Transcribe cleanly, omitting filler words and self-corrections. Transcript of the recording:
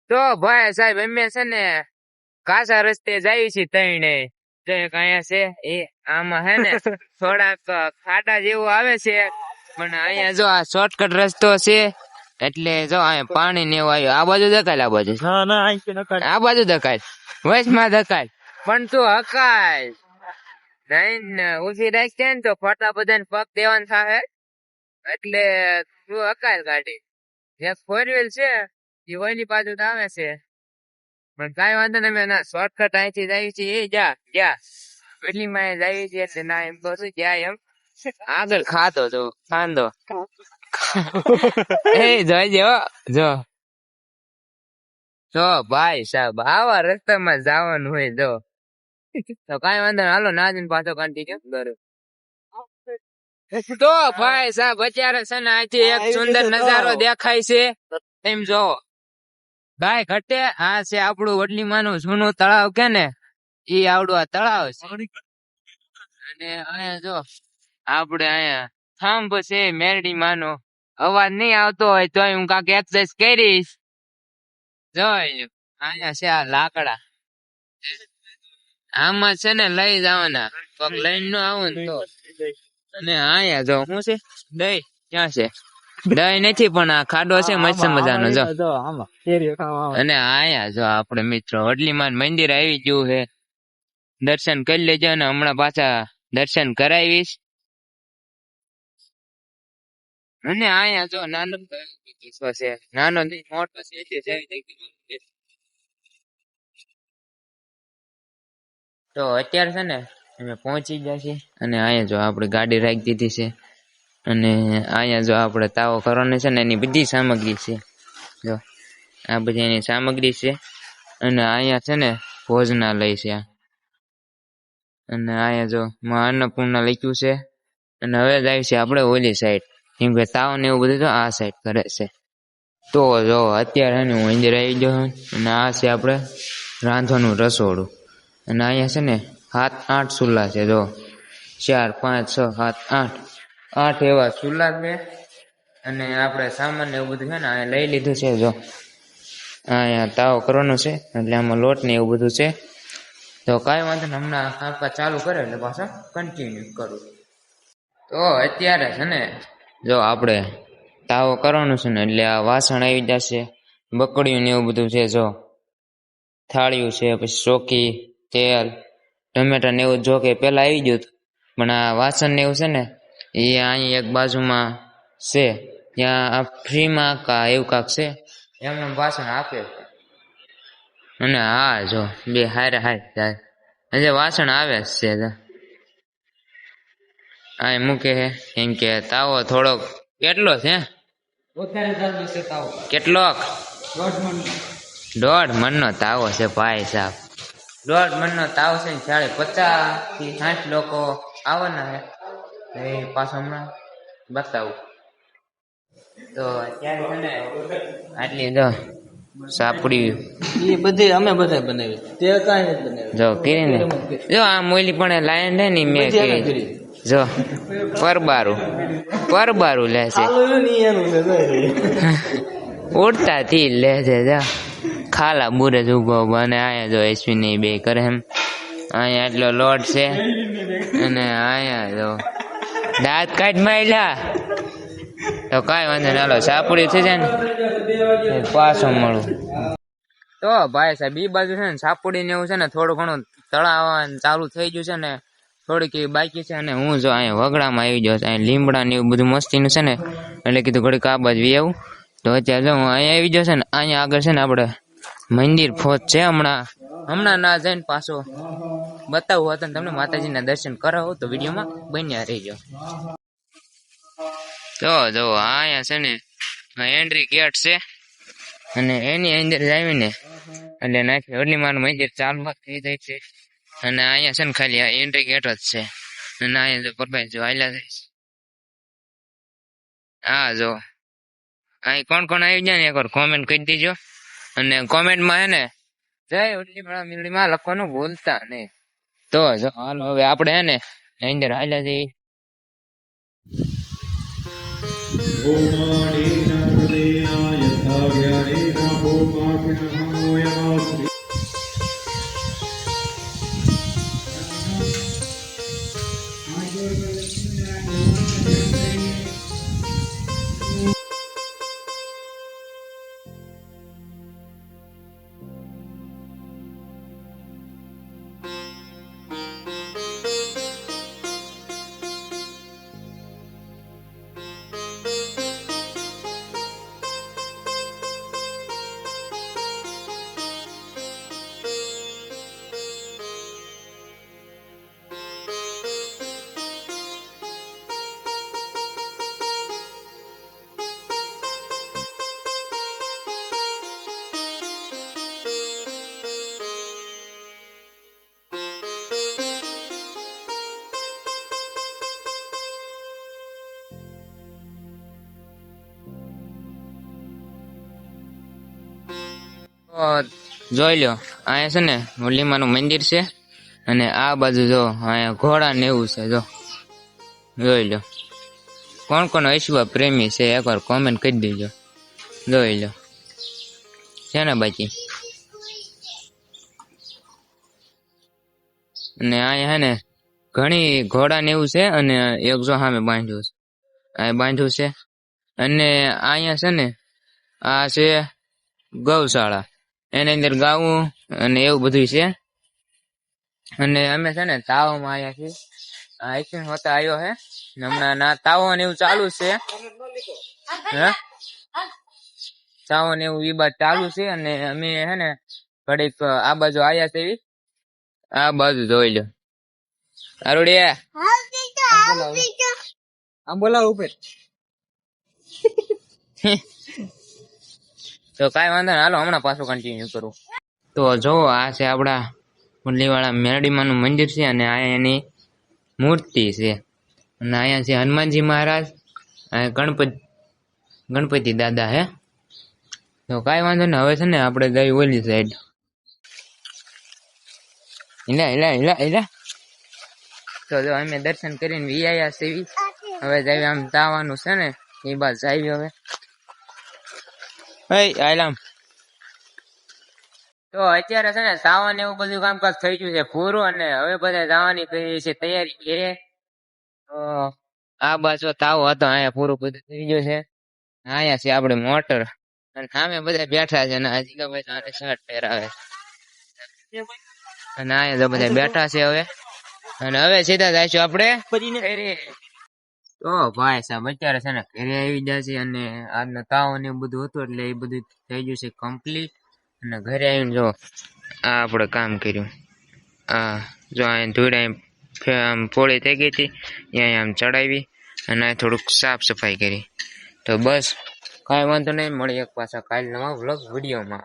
તો ભાઈ સાહેબ અમે છે ને કાસા રસ્તે જાય છે તઈને જો એક અહીંયા છે એ આમાં હે ને થોડાક ખાડા જેવું આવે છે પણ અહીંયા જો આ શોર્ટકટ રસ્તો છે એટલે જો અહીંયા પાણી ને એવું આવ્યું આ બાજુ ધકાય આ બાજુ આ બાજુ ધકાય વચમાં ધકાય પણ તું હકાય નહીં ને ઉભી રાખશે ને તો ફટા બધાને પગ દેવાનું થાય એટલે તું હકાય ગાડી જે ફોર વ્હીલ છે એ ઓલી બાજુ આવે છે પણ કઈ વાંધો નહીં અમે શોર્ટકટ અહીંથી જાય છે એ જા એટલી માં જાય છે એટલે ના એમ કહું જાય એમ આગળ ખાતો તો ખાંદો એ જોઈજો જો ભાઈ સાહેબ આવા રસ્તામાં જવાનું હોય જો તો કઈ વાંધો નહીં હાલો નાજીને પાછો કન્ટિન્યુ કરો તો ભાઈ સાહેબ અત્યારે છે ને અહીંથી એક સુંદર નજારો દેખાય છે એમ જો ગાય ઘટે આ છે આપણું વડલીમાનું જૂનું તળાવ કે ને ઈ આવડું આ તળાવ છે અને અહીંયા જો આપડે અહીંયા થાંભ છે મેરડી માનો અવાજ નહીં આવતો હોય તો હું કાંક એક્સરસાઇઝ કરીશ જોઈ અહીંયા છે આ લાકડા આમાં છે ને લઈ જવાના પગ લઈને નો આવું ને તો અને અહીંયા જો શું છે દહીં ક્યાં છે દહીં નથી પણ આ ખાડો છે મસ્ત મજાનો જો અને અહીંયા જો આપડે મિત્રો વડલીમાન મંદિર આવી ગયું છે દર્શન કરી લેજો અને હમણાં પાછા દર્શન કરાવીશ અને અહીંયા જો નાનો છે નાનો મોટો છે તો અત્યારે છે ને અમે પહોંચી ગયા છીએ અને અહીંયા જો આપણે ગાડી રાખી દીધી છે અને અહીંયા જો આપણે તાવો કરવાનો છે ને એની બધી સામગ્રી છે જો આ બધી એની સામગ્રી છે અને અહીંયા છે ને ભોજનાલય છે અને અહીંયા જો અન્નપૂર્ણા લખ્યું છે અને હવે જાય છે આપણે ઓલી સાઈડ કેમ કે તાવ ને એવું બધું તો આ સાઈડ કરે છે તો જો અત્યારે હું અંદર આવી ગયો અને આ છે આપણે રાંધવાનું રસોડું અને અહીંયા છે ને 7-8 ચૂલા છે જો 4 5 6 7 8 એવા ચૂલા છે અને આપણે સામાન ને એવું બધું છે ને અહીંયા લઈ લીધું છે જો અહીંયા તાવ કરવાનો છે એટલે આમાં લોટ ને એવું બધું છે તો કાંઈ વાંધો ને હમણાં કામકાજ ચાલુ કરે એટલે પાછા કન્ટિન્યુ કરું તો અત્યારે છે ને જો આપણે તાવો કરવાનું છે ને એટલે આ વાસણ આવી જશે બકડીયું ને એવું બધું છે જો થાળીયું છે પછી ચોકી તેલ ટમેટા ને એવું જો કે પેલા આવી ગયું પણ આ વાસણ ને એવું છે ને એ અહીં એક બાજુમાં છે ત્યાં આ ફ્રીમાં કા એવું કાંક છે એમને વાસણ આપે અને હા જો બે હારે જાય હજે વાસણ આવે છે આ મૂકે છે કેમ કે તાવો થોડોક કેટલો છે કેટલોક 1.5 મણનો તાવો છે ભાઈ સાહેબ 1.5 મણનો તાવો છે 50 થી 60 લોકો આવવાના છે એ પાછો હમણાં બતાવું તો અત્યારે છે ને આટલી જો સાપડી એ બધી અમે બધા બનાવી તે કાંઈ નથી બનાવી જો કરીને જો આ મોયલી પણ લાયન છે ને મેં કરી જો પરબારું લે છે ઉડતા થી લે છે જો ખાલા બુરે જ ઉભો અને અહીંયા જો એસવી બે કરે એમ અહીંયા એટલો લોટ છે અને અહીંયા જો દાંત કાઢ માયલા તો કાંઈ વાંધો ના લો સાપડી થઈ જાય ને પાછો મળું તો ભાઈ સાહેબ એ બાજુ છે ને સાપડી ને એવું છે ને થોડું ઘણું તળાવવાનું ચાલુ થઈ ગયું છે ને થોડીક બાકી છે અને હું જો અહીંયા વગડામાં આવી ગયો અહીંયા લીમડા ને એવું બધું મસ્તીનું છે ને એટલે કીધું ઘડીક આ બાજુ આવું તો અત્યારે જો હું અહીંયા આવી ગયો છે ને અહીંયા આગળ છે ને આપણે મંદિર ફોજ છે હમણાં ના જઈને પાછો બતાવું હતું તમને માતાજીના દર્શન કરાવો તો વિડીયોમાં બન્યા રહીજો તો જો અહીંયા છે ને એન્ટ્રી ગેટ છે અને એની અંદર આવીને એટલે નાખી વડલીમાનું મંદિર ચાલુ થઈ જાય છે અને અહીંયા છે ને ખાલી આ એન્ટ્રી ગેટ જ છે અને અહીંયા જો પરભાઈ જો હાલ્યા જાય છે હા જો અહીં કોણ કોણ આવી જાય ને એકવાર કોમેન્ટ કરી દીજો અને કોમેન્ટમાં હે ને જય વડલીમાળા મીરડીમાં લખવાનું ભૂલતા નહીં તો જો હાલો હવે આપણે હે ને અંદર હાલ્યા જઈએ ઓમ જોઈ લો અહીંયા છે ને લીમાનું મંદિર છે અને આ બાજુ જો અહીંયા ઘોડા ને એવું છે જો જોઈ લો કોણ કોણ વિશ્વ પ્રેમી છે એકવાર કોમેન્ટ કરી દેજો જોઈ લો છે ને બાકી અને અહીંયા હે ને ઘણી ઘોડા ને એવું છે અને એક જો સામે બાંધ્યું છે અહીંયા બાંધ્યું છે અને અહીંયા છે ને આ છે ગૌશાળા એની અંદર ગાવું અને એવું બધું છે અને અમે છે ને તાવમાં આવ્યા છીએ એક્સિડન્ટ હોતા આવ્યો હે હમણાં ના તાવો ને એવું ચાલુ છે હે તાવો ને એવું ઈ બાદ ચાલુ છે અને અમે હે ને ઘડીક આ બાજુ આવ્યા છે એવી આ બાજુ જોઈ લો આરોડિયા આમ બોલાવ ઉપર તો કાંઈ વાંધો નહીં હાલો હમણાં પાછું કન્ટિન્યુ કરું તો જો આ છે આપણા મુરલીવાળા મેરડીમાનું મંદિર છે અને આ એની મૂર્તિ છે અને અહીંયા છે હનુમાનજી મહારાજ ગણપતિ દાદા હે તો કાંઈ વાંધો નહીં હવે છે ને આપણે ગઈ ઓલી સાઈડ હિલા તો જો અમે દર્શન કરીને વી આવ્યા છે હવે જાય આમ તાવાનું છે ને એ બાદ જાય હવે આલામ તો અત્યારે છે ને તાવન એવું બધું કામકાજ થઈ ગયું છે પૂરું અને હવે બધા જવાની છે તૈયારી છે તો આ બાજુ તાવ હતો અહીંયા પૂરું બધું થઈ ગયું છે અહીંયા છે આપણે મોટર અને સામે બધા બેઠા છે અને ભાઈ શર્ટ પહેરાવે અને અહીંયા તો બધા બેઠા છે હવે અને હવે સીધા જઈશું આપણે તો ભાઈ સાહેબ અત્યારે છે ને ઘરે આવી ગયા છે અને આજનો તાવ ને એવું બધું હતું એટલે એ બધું થઈ ગયું છે કમ્પ્લીટ અને ઘરે આવીને જો આ આપણે કામ કર્યું આ જો અહીંયા ધૂળ આમ પોળી થઈ ગઈ હતી અહીંયા આમ ચડાવી અને થોડુંક સાફ સફાઈ કરી તો બસ કાંઈ વાંધો નહીં મળી એક પાછા કાલ નવા વ્લોગ વિડીયોમાં